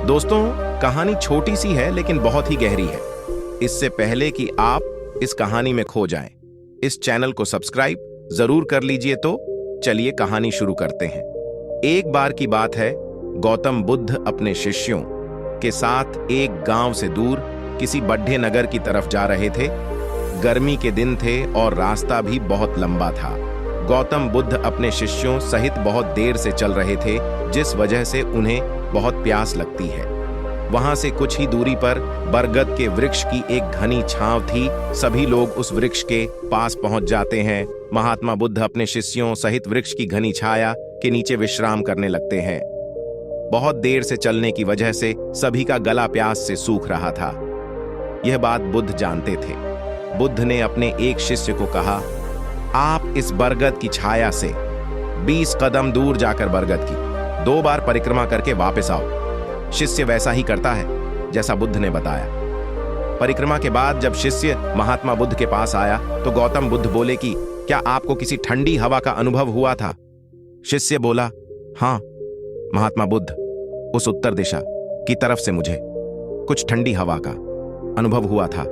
दोस्तों, कहानी छोटी सी है लेकिन बहुत ही गहरी है। इससे पहले कि आप इस कहानी में खो जाएं, इस चैनल को सब्सक्राइब जरूर कर लीजिए। तो चलिए कहानी शुरू करते हैं। एक बार की बात है, गौतम बुद्ध अपने शिष्यों के साथ एक गांव से दूर किसी बड्ढे नगर की तरफ जा रहे थे। गर्मी के दिन थे और रास्ता भी बहुत लंबा था। गौतम बुद्ध अपने शिष्यों सहित बहुत देर से चल रहे थे, जिस वजह से उन्हें बहुत प्यास लगती है। वहां से कुछ ही दूरी पर बरगद के वृक्ष की एक घनी छांव थी। सभी लोग उस वृक्ष के पास पहुंच जाते हैं। महात्मा बुद्ध अपने शिष्यों सहित वृक्ष की घनी छाया के नीचे विश्राम करने लगते हैं। बहुत देर से चलने की वजह से सभी का गला प्यास से सूख रहा था। यह बात बुद्ध जानते थे। बुद्ध ने अपने एक शिष्य को कहा, आप इस बरगद की छाया से 20 कदम दूर जाकर बरगद की 2 बार परिक्रमा करके वापस आओ। शिष्य वैसा ही करता है जैसा बुद्ध ने बताया। परिक्रमा के बाद जब शिष्य महात्मा बुद्ध के पास आया तो गौतम बुद्ध बोले कि क्या आपको किसी ठंडी हवा का अनुभव हुआ था? शिष्य बोला, हाँ महात्मा बुद्ध, उस उत्तर दिशा की तरफ से मुझे कुछ ठंडी हवा का अनुभव हुआ था।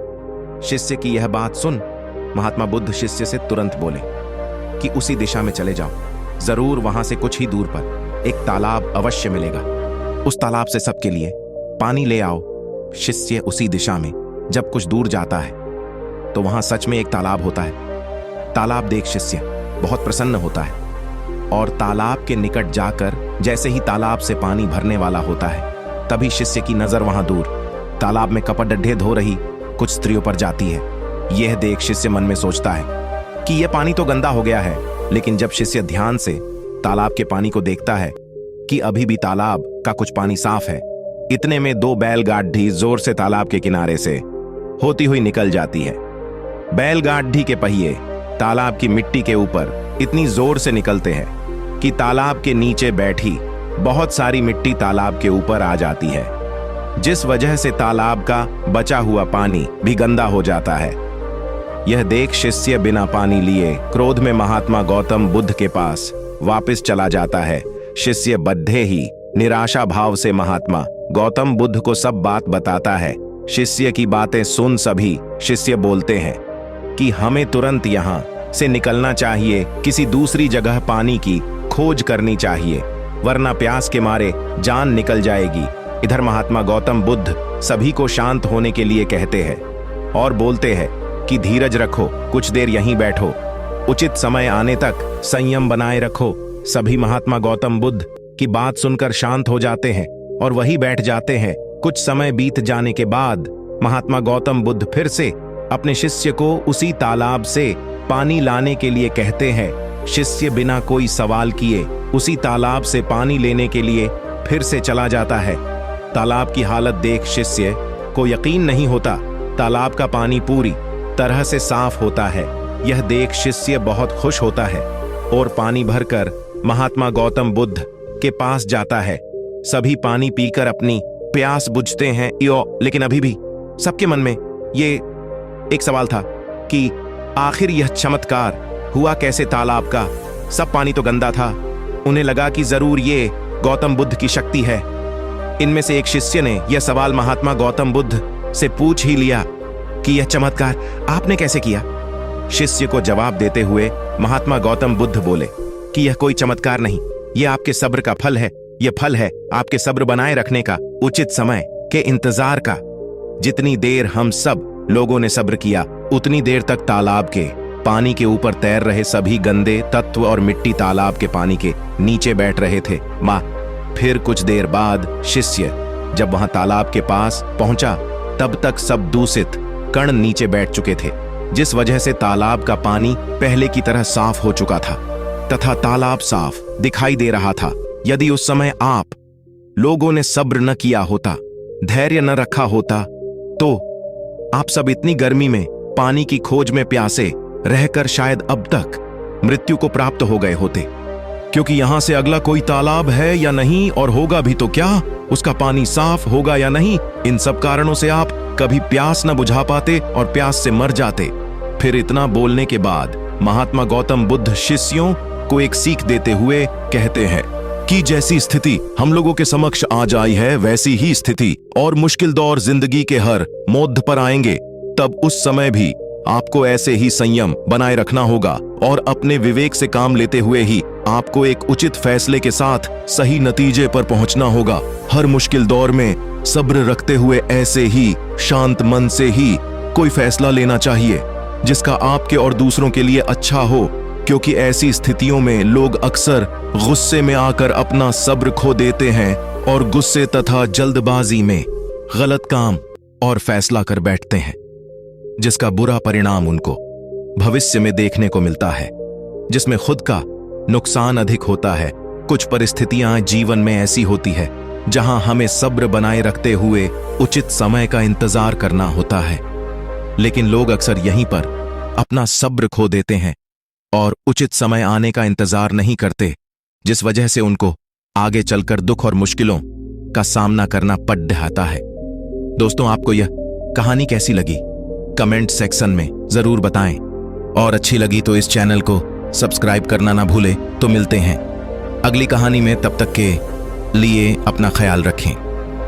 शिष्य की यह बात सुन महात्मा बुद्ध शिष्य से तुरंत बोले कि उसी दिशा में चले जाओ, जरूर वहां से कुछ ही दूर पर एक तालाब अवश्य मिलेगा। उस तालाब से सबके लिए पानी ले आओ। शिष्य उसी दिशा में जब कुछ दूर जाता है तो वहां सच में एक तालाब होता है। तालाब देख शिष्य बहुत प्रसन्न होता है और तालाब के निकट जाकर जैसे ही तालाब से पानी भरने वाला होता है, तभी शिष्य की नजर वहां दूर तालाब में कपड़े धो रही कुछ स्त्रियों पर जाती है। यह देख शिष्य मन में सोचता है कि यह पानी तो गंदा हो गया है, लेकिन जब शिष्य ध्यान से तालाब के पानी को देखता है कि अभी भी तालाब का कुछ पानी साफ है, इतने में 2 बैलगाड़ी जोर से तालाब के किनारे से होती हुई निकल जाती है। बैलगाड़ी के पहिए तालाब की मिट्टी के ऊपर इतनी जोर से निकलते हैं कि तालाब के नीचे बैठी बहुत सारी मिट्टी तालाब के ऊपर आ जाती है, जिस वजह से तालाब का बचा हुआ पानी भी गंदा हो जाता है। यह देख शिष्य बिना पानी लिए क्रोध में महात्मा गौतम बुद्ध के पास वापस चला जाता है। शिष्य बद्धे ही निराशा भाव से महात्मा गौतम बुद्ध को सब बात बताता है। शिष्य की बातें सुन सभी शिष्य बोलते हैं कि हमें तुरंत यहाँ से निकलना चाहिए, किसी दूसरी जगह पानी की खोज करनी चाहिए, वरना प्यास के मारे जान निकल जाएगी। इधर महात्मा गौतम बुद्ध सभी को शांत होने के लिए कहते हैं और बोलते हैं कि धीरज रखो, कुछ देर यहीं बैठो, उचित समय आने तक संयम बनाए रखो। सभी महात्मा गौतम बुद्ध की बात सुनकर शांत हो जाते हैं और वहीं बैठ जाते हैं। कुछ समय बीत जाने के बाद महात्मा गौतम बुद्ध फिर से अपने शिष्य को उसी तालाब से पानी लाने के लिए कहते हैं। शिष्य बिना कोई सवाल किए उसी तालाब से पानी लेने के लिए फिर से चला जाता है। तालाब की हालत देख शिष्य को यकीन नहीं होता। तालाब का पानी पूरी तरह से साफ होता है। यह देख शिष्य बहुत खुश होता है और पानी भरकर महात्मा गौतम बुद्ध के पास जाता है। सभी पानी पीकर अपनी प्यास बुझते हैं, लेकिन अभी भी सबके मन में ये एक सवाल था कि आखिर यह चमत्कार हुआ कैसे तालाब का? सब पानी तो गंदा था। उन्हें लगा कि जरूर ये गौतम बुद्ध की शक्ति है। इनमें से एक शिष्य ने यह सवाल महात्मा गौतम बुद्ध से पूछ ही लिया कि यह चमत्कार आपने कैसे किया? शिष्य को जवाब देते हुए महात्मा गौतम बुद्ध बोले कि यह कोई चमत्कार नहीं, यह आपके सब्र का फल है। यह फल है आपके सब्र बनाए रखने का, उचित समय के इंतजार का। जितनी देर हम सब लोगों ने सब्र किया, उतनी देर तक तालाब के पानी के ऊपर तैर रहे सभी गंदे तत्व और मिट्टी तालाब के पानी के नीचे बैठ रहे थे। फिर कुछ देर बाद शिष्य जब वहां तालाब के पास पहुंचा, तब तक सब दूषित कण नीचे बैठ चुके थे, जिस वजह से तालाब का पानी पहले की तरह साफ हो चुका था तथा तालाब साफ दिखाई दे रहा था। यदि उस समय आप लोगों ने सब्र न किया होता, धैर्य न रखा होता, तो आप सब इतनी गर्मी में पानी की खोज में प्यासे रहकर शायद अब तक मृत्यु को प्राप्त हो गए होते। क्योंकि यहां से अगला कोई तालाब है या नहीं, और होगा भी तो क्या, उसका पानी साफ होगा या नहीं, इन सब कारणों से आप कभी प्यास न बुझा पाते और प्यास से मर जाते। फिर इतना बोलने के बाद महात्मा गौतम बुद्ध शिष्यों को एक सीख देते हुए कहते हैं कि जैसी स्थिति हम लोगों के समक्ष आज आई है वैसी ही स्थिति और मुश्किल दौर जिंदगी के हर मोड़ पर आएंगे, तब उस समय भी आपको ऐसे ही संयम बनाए रखना होगा और अपने विवेक से काम लेते हुए ही आपको एक उचित फैसले के साथ सही नतीजे पर पहुंचना होगा। हर मुश्किल दौर में सब्र रखते हुए ऐसे ही शांत मन से ही कोई फैसला लेना चाहिए जिसका आपके और दूसरों के लिए अच्छा हो, क्योंकि ऐसी स्थितियों में लोग अक्सर गुस्से में आकर अपना सब्र खो देते हैं और गुस्से तथा जल्दबाजी में गलत काम और फैसला कर बैठते हैं, जिसका बुरा परिणाम उनको भविष्य में देखने को मिलता है, जिसमें खुद का नुकसान अधिक होता है। कुछ परिस्थितियां जीवन में ऐसी होती है जहां हमें सब्र बनाए रखते हुए उचित समय का इंतजार करना होता है, लेकिन लोग अक्सर यहीं पर अपना सब्र खो देते हैं और उचित समय आने का इंतजार नहीं करते, जिस वजह से उनको आगे चलकर दुख और मुश्किलों का सामना करना पड़ जाता है। दोस्तों, आपको यह कहानी कैसी लगी कमेंट सेक्शन में जरूर बताएं और अच्छी लगी तो इस चैनल को सब्सक्राइब करना ना भूलें। तो मिलते हैं अगली कहानी में, तब तक के लिए अपना ख्याल रखें।